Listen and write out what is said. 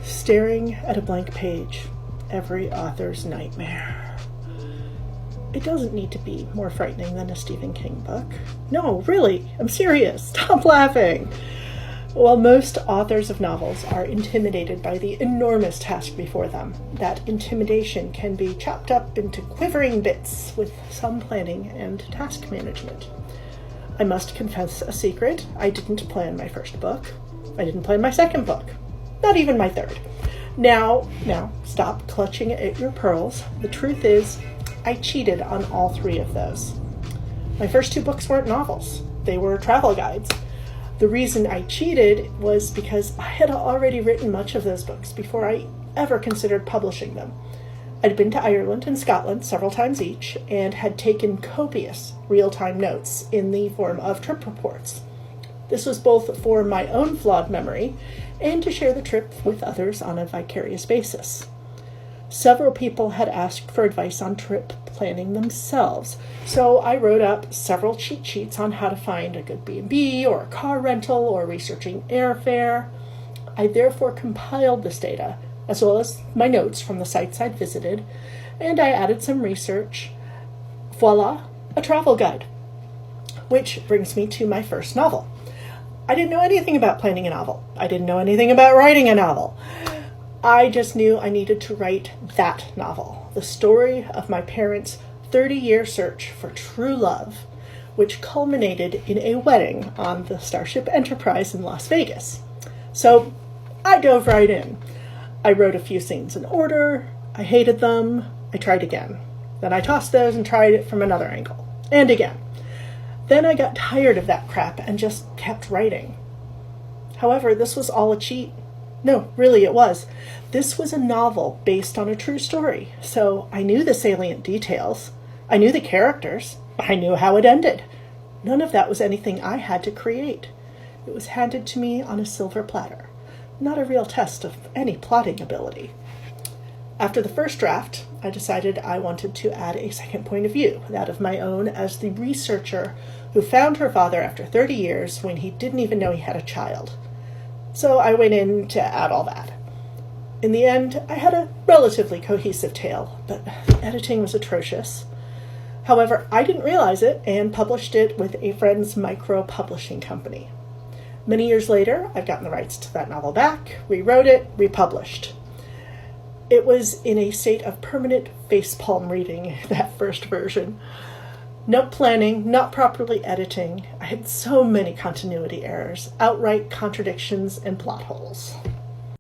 Staring at a blank page, every author's nightmare. It doesn't need to be more frightening than a Stephen King book. No, really, I'm serious. Stop laughing. While most authors of novels are intimidated by the enormous task before them, that intimidation can be chopped up into quivering bits with some planning and task management. I must confess a secret. I didn't plan my first book. I didn't plan my second book. Not even my third. Now, stop clutching at your pearls. The truth is, I cheated on all three of those. My first two books weren't novels. They were travel guides. The reason I cheated was because I had already written much of those books before I ever considered publishing them. I'd been to Ireland and Scotland several times each and had taken copious real-time notes in the form of trip reports. This was both for my own flawed memory and to share the trip with others on a vicarious basis. Several people had asked for advice on trip planning themselves, so I wrote up several cheat sheets on how to find a good B&B or a car rental or researching airfare. I therefore compiled this data, as well as my notes from the sites I'd visited, and I added some research. Voila, a travel guide. Which brings me to my first novel. I didn't know anything about planning a novel. I didn't know anything about writing a novel. I just knew I needed to write that novel, the story of my parents' 30-year search for true love, which culminated in a wedding on the Starship Enterprise in Las Vegas. So I dove right in. I wrote a few scenes in order. I hated them. I tried again. Then I tossed those and tried it from another angle. And again. Then I got tired of that crap and just kept writing. However, this was all a cheat. No, really it was. This was a novel based on a true story, so I knew the salient details. I knew the characters. I knew how it ended. None of that was anything I had to create. It was handed to me on a silver platter, not a real test of any plotting ability. After the first draft, I decided I wanted to add a second point of view, that of my own as the researcher who found her father after 30 years when he didn't even know he had a child. So I went in to add all that. In the end, I had a relatively cohesive tale, but the editing was atrocious. However, I didn't realize it and published it with a friend's micro-publishing company. Many years later, I've gotten the rights to that novel back, rewrote it, republished. It was in a state of permanent facepalm reading, that first version. No planning, not properly editing. I had so many continuity errors, outright contradictions, and plot holes.